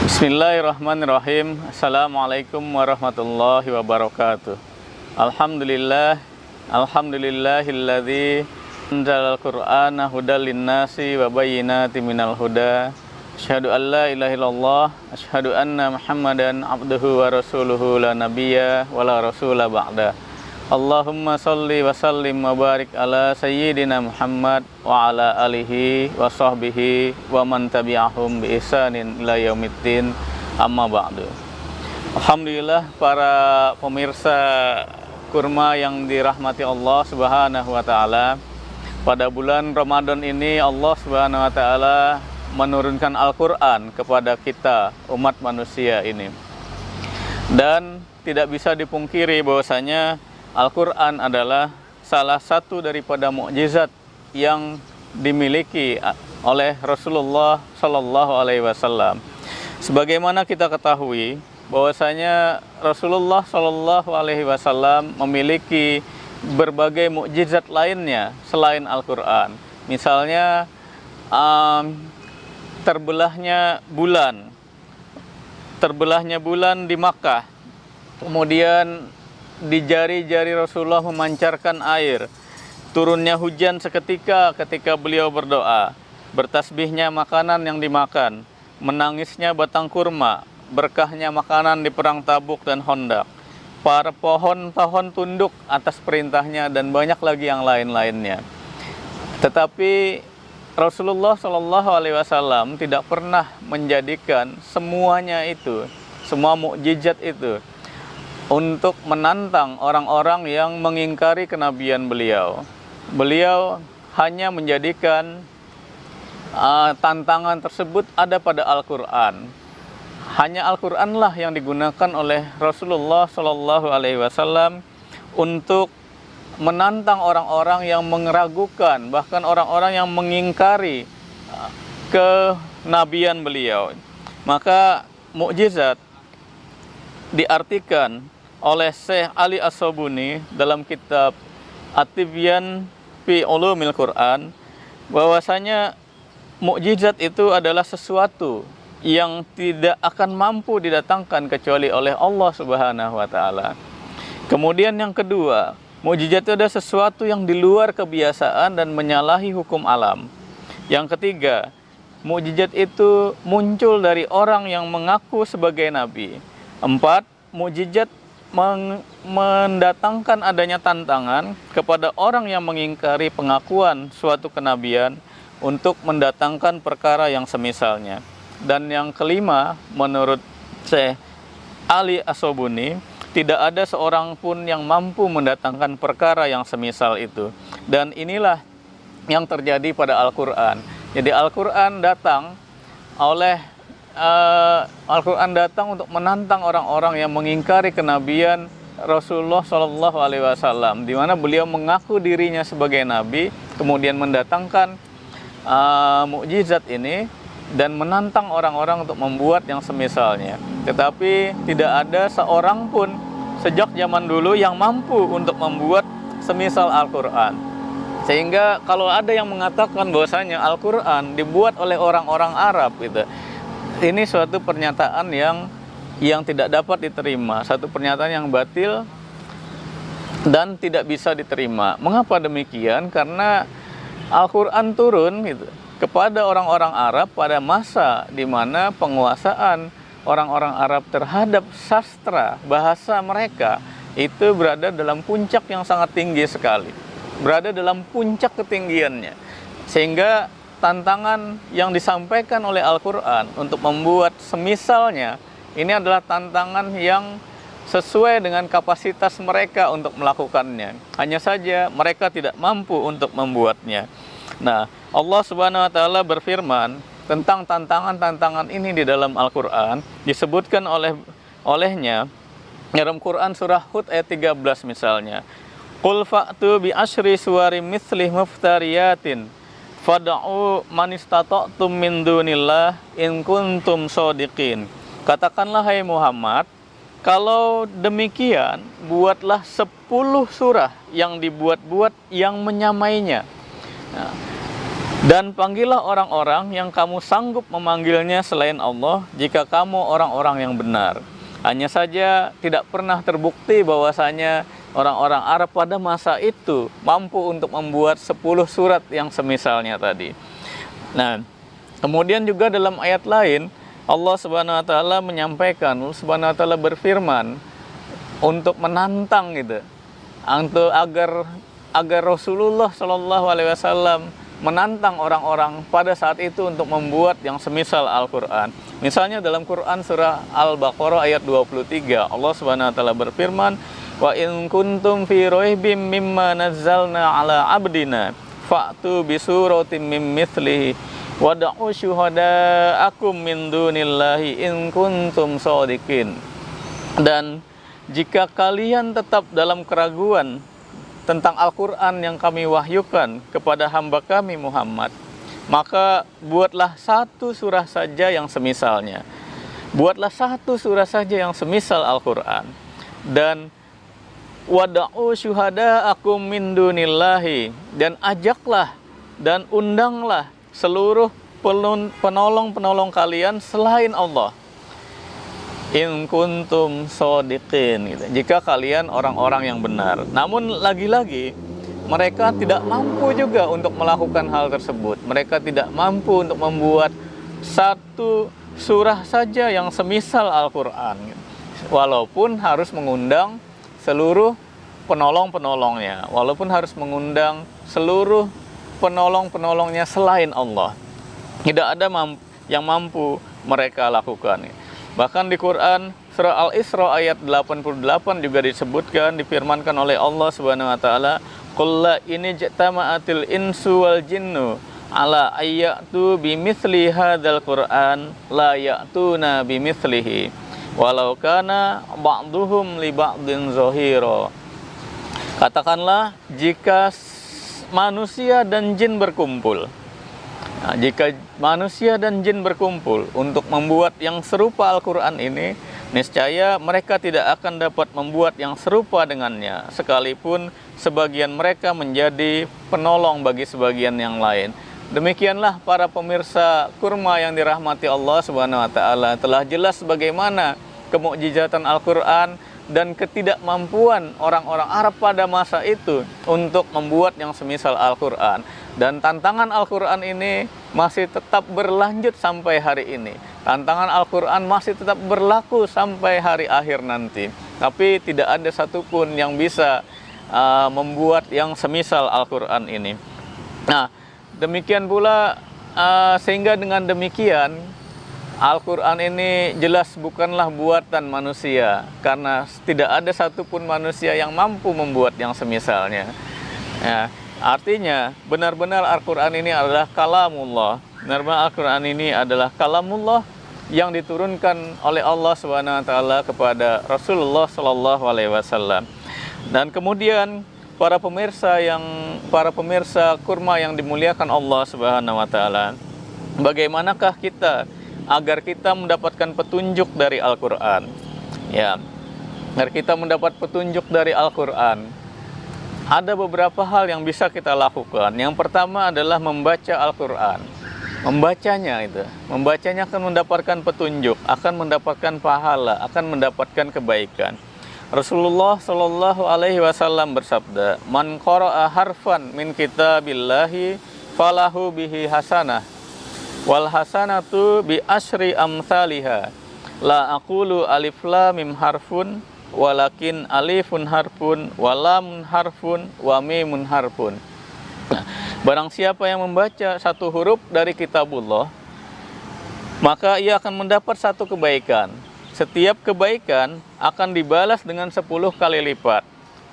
Bismillahirrahmanirrahim. Assalamualaikum warahmatullahi wabarakatuh. Alhamdulillahilladzi anzalal qur'ana hudal linnasi wa bayyinatin minal huda. Asyhadu an la ilaha illallah, asyhadu anna Muhammadan abduhu wa rasuluhu la nabiyya wa la rasula ba'da. Allahumma sholli wa sallim wa barik ala sayyidina Muhammad wa ala alihi wa sahbihi wa man tabi'ahum bi ihsanin ila yaumiddin, amma ba'du. Alhamdulillah para pemirsa kurma yang dirahmati Allah Subhanahu wa taala. Pada bulan Ramadan ini Allah Subhanahu wa taala menurunkan Al-Qur'an kepada kita umat manusia ini. Dan tidak bisa dipungkiri bahwasanya Al-Quran adalah salah satu daripada mukjizat yang dimiliki oleh Rasulullah Shallallahu Alaihi Wasallam. Sebagaimana kita ketahui bahwasanya Rasulullah Shallallahu Alaihi Wasallam memiliki berbagai mukjizat lainnya selain Al-Quran. Misalnya terbelahnya bulan di Makkah, kemudian di jari-jari Rasulullah memancarkan air, turunnya hujan seketika ketika beliau berdoa, bertasbihnya makanan yang dimakan, menangisnya batang kurma, berkahnya makanan di perang Tabuk dan Khandaq, para pohon-pohon tunduk atas perintahnya, dan banyak lagi yang lain-lainnya. Tetapi Rasulullah Shallallahu Alaihi Wasallam tidak pernah menjadikan semuanya itu, semua mukjizat itu untuk menantang orang-orang yang mengingkari kenabian beliau. Beliau hanya menjadikan tantangan tersebut ada pada Al-Quran. Hanya Al-Quranlah yang digunakan oleh Rasulullah Shallallahu Alaihi Wasallam untuk menantang orang-orang yang meragukan, bahkan orang-orang yang mengingkari kenabian beliau. Maka mukjizat diartikan oleh Syekh Ali As-Sobuni dalam kitab At-Tibyan fi Ulumil Quran bahwasanya mukjizat itu adalah sesuatu yang tidak akan mampu didatangkan kecuali oleh Allah Subhanahu wa taala. Kemudian yang kedua, mukjizat itu adalah sesuatu yang di luar kebiasaan dan menyalahi hukum alam. Yang ketiga, mukjizat itu muncul dari orang yang mengaku sebagai nabi. 4, mukjizat mendatangkan adanya tantangan kepada orang yang mengingkari pengakuan suatu kenabian untuk mendatangkan perkara yang semisalnya. Dan yang kelima, menurut Syekh Ali As-Sobuni, tidak ada seorang pun yang mampu mendatangkan perkara yang semisal itu. Dan inilah yang terjadi pada Al-Quran. Jadi Al-Quran datang untuk menantang orang-orang yang mengingkari kenabian Rasulullah Shallallahu Alaihi Wasallam, di mana beliau mengaku dirinya sebagai nabi, kemudian mendatangkan mukjizat ini dan menantang orang-orang untuk membuat yang semisalnya. Tetapi tidak ada seorang pun sejak zaman dulu yang mampu untuk membuat semisal Al-Quran. Sehingga kalau ada yang mengatakan bahwasanya Al-Quran dibuat oleh orang-orang Arab gitu, ini suatu pernyataan yang tidak dapat diterima, satu pernyataan yang batil dan tidak bisa diterima. Mengapa demikian? Karena Al-Quran turun gitu kepada orang-orang Arab pada masa di mana penguasaan orang-orang Arab terhadap sastra bahasa mereka itu berada dalam puncak yang sangat tinggi sekali, berada dalam puncak ketinggiannya, sehingga tantangan yang disampaikan oleh Al-Quran untuk membuat semisalnya ini adalah tantangan yang sesuai dengan kapasitas mereka untuk melakukannya. Hanya saja mereka tidak mampu untuk membuatnya. Nah, Allah Subhanahu wa taala berfirman tentang tantangan-tantangan ini di dalam Al-Quran, disebutkan olehnya dalam Quran surah Hud ayat 13 misalnya. Qul fa'tu bi asyri suwarim mithlih muftariyatin fad'u man istata'tum min dunillah in kuntum shodiqin. Katakanlah hai Muhammad, kalau demikian buatlah 10 surah yang dibuat-buat yang menyamainya. Nah, Dan panggillah orang-orang yang kamu sanggup memanggilnya selain Allah jika kamu orang-orang yang benar. Hanya saja tidak pernah terbukti bahwasanya orang-orang Arab pada masa itu mampu untuk membuat 10 surat yang semisalnya tadi. Nah, kemudian juga dalam ayat lain Allah Subhanahu wa taala menyampaikan, Allah Subhanahu wa taala berfirman untuk menantang gitu. Agar Rasulullah Shallallahu alaihi wasallam menantang orang-orang pada saat itu untuk membuat yang semisal Al-Qur'an. Misalnya dalam Quran surah Al-Baqarah ayat 23, Allah Subhanahu wa taala berfirman, "Wa in kuntum fi raibim mimma nazzalna ala abdina fa'tu bi suratin mim mithlihi wad'u syuhada'akum min dunillahi in kuntum shadiqin." Dan jika kalian tetap dalam keraguan tentang Al-Quran yang kami wahyukan kepada hamba kami Muhammad, maka buatlah satu surah saja yang semisalnya. Buatlah satu surah saja yang semisal Al-Quran. Dan wada'u syuhada'akum min dunillahi, dan ajaklah dan undanglah seluruh penolong-penolong kalian selain Allah. In kuntum shodiqin gitu. Jika kalian orang-orang yang benar. Namun lagi-lagi mereka tidak mampu juga untuk melakukan hal tersebut. Mereka tidak mampu untuk membuat satu surah saja yang semisal Al-Quran gitu. Walaupun harus mengundang seluruh penolong-penolongnya, walaupun harus mengundang seluruh penolong-penolongnya selain Allah. Tidak ada yang mampu mereka lakukan. Bahkan di Quran surah Al-Isra ayat 88 juga disebutkan, difirmankan oleh Allah Subhanahu wa taala, "Qul la in jama'atil insu wal jinnu ala ayyatu bimithli hadzal Qur'an la ya'tuna bimithlihi walau kana ba'duhum li ba'din zahira." Katakanlah, jika manusia dan jin berkumpul, jika manusia dan jin berkumpul untuk membuat yang serupa Al-Quran ini, niscaya mereka tidak akan dapat membuat yang serupa dengannya, sekalipun sebagian mereka menjadi penolong bagi sebagian yang lain. Demikianlah para pemirsa kurma yang dirahmati Allah Subhanahu wa taala, telah jelas bagaimana kemukjizatan Al-Quran dan ketidakmampuan orang-orang Arab pada masa itu untuk membuat yang semisal Al-Quran. Dan tantangan Al-Quran ini masih tetap berlanjut sampai hari ini. Tantangan Al-Quran masih tetap berlaku sampai hari akhir nanti. Tapi tidak ada satupun yang bisa membuat yang semisal Al-Quran ini. Nah, demikian pula sehingga dengan demikian Al-Quran ini jelas bukanlah buatan manusia, karena tidak ada satupun manusia yang mampu membuat yang semisalnya. Ya, artinya benar-benar Al-Quran ini adalah kalamullah. Benar-benar Al-Quran ini adalah kalamullah yang diturunkan oleh Allah Subhanahu wa taala kepada Rasulullah Shallallahu alaihi wasallam. Dan kemudian para pemirsa kurma yang dimuliakan Allah Subhanahu wa taala, bagaimanakah kita agar kita mendapatkan petunjuk dari Al-Quran? Ya, agar kita mendapat petunjuk dari Al-Quran, ada beberapa hal yang bisa kita lakukan. Yang pertama adalah membaca Al-Quran. Membacanya akan mendapatkan petunjuk, akan mendapatkan pahala, akan mendapatkan kebaikan. Rasulullah Shallallahu alaihi wasallam bersabda, "Man qara'a harfan min kitabillahi falahu bihi hasanah wal hasanatu bi asyri amsalihha la aqulu alif lam mim harfun walakin alifun harfun wa lamun harfun wa mimun harfun." Barang siapa yang membaca satu huruf dari kitabullah, maka ia akan mendapat satu kebaikan. Setiap kebaikan akan dibalas dengan 10 kali lipat.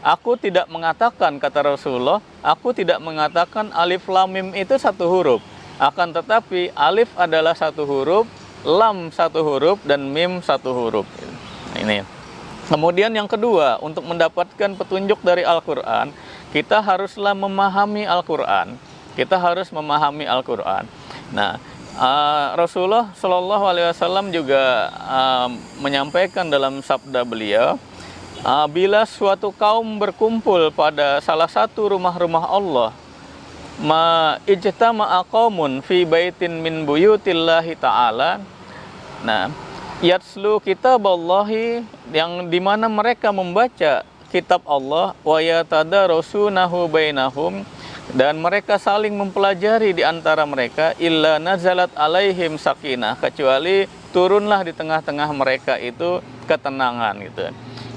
Aku tidak mengatakan, kata Rasulullah, aku tidak mengatakan alif lam mim itu satu huruf. Akan tetapi alif adalah satu huruf, lam satu huruf, dan mim satu huruf. Ini. Kemudian yang kedua, untuk mendapatkan petunjuk dari Al-Quran, kita haruslah memahami Al-Quran. Kita harus memahami Al-Quran. Nah, Rasulullah Shallallahu alaihi wasallam juga menyampaikan dalam sabda beliau, bila suatu kaum berkumpul pada salah satu rumah-rumah Allah, ma ijtama'a qaumun fi baitin min buyutillahi ta'ala. Nah, yatslu kitaballahi, yang dimana mereka membaca kitab Allah, wa yatadarasunahu bainahum, dan mereka saling mempelajari di antara mereka, illa nazalat alaihim sakinah, kecuali turunlah di tengah-tengah mereka itu ketenangan gitu.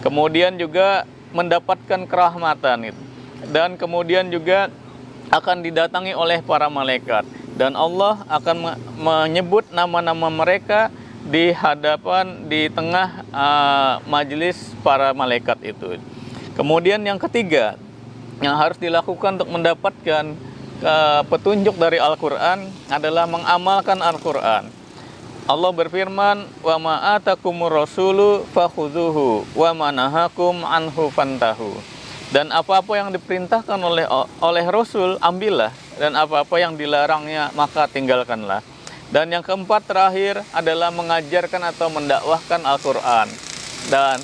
Kemudian juga mendapatkan kerahmatan itu. Dan kemudian juga akan didatangi oleh para malaikat, dan Allah akan menyebut nama-nama mereka di hadapan, di tengah majelis para malaikat itu. Kemudian yang ketiga yang harus dilakukan untuk mendapatkan petunjuk dari Al-Quran adalah mengamalkan Al-Quran. Allah berfirman, wa ma atakumur rasulu fakhudhuhu wa ma nahakum anhu fantahu. Dan apa-apa yang diperintahkan oleh Rasul, ambillah, dan apa-apa yang dilarangnya maka tinggalkanlah. Dan yang keempat terakhir adalah mengajarkan atau mendakwahkan Al-Quran. Dan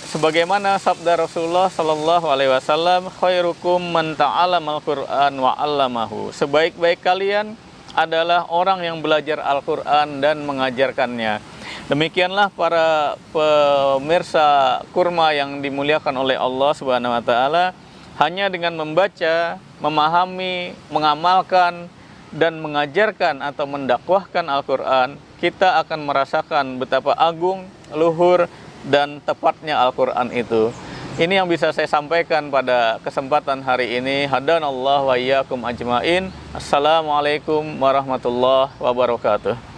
sebagaimana sabda Rasulullah Sallallahu Alaihi Wasallam, khairukum man ta'allama al-Quran wa 'allamahu. Sebaik-baik kalian adalah orang yang belajar Al-Quran dan mengajarkannya. Demikianlah para pemirsa kurma yang dimuliakan oleh Allah Subhanahu wa taala, hanya dengan membaca, memahami, mengamalkan dan mengajarkan atau mendakwahkan Al-Quran, kita akan merasakan betapa agung, luhur, dan tepatnya Al-Quran itu. Ini yang bisa saya sampaikan pada kesempatan hari ini. Hadanallah wa iyyakum ajmain. Assalamualaikum warahmatullahi wabarakatuh.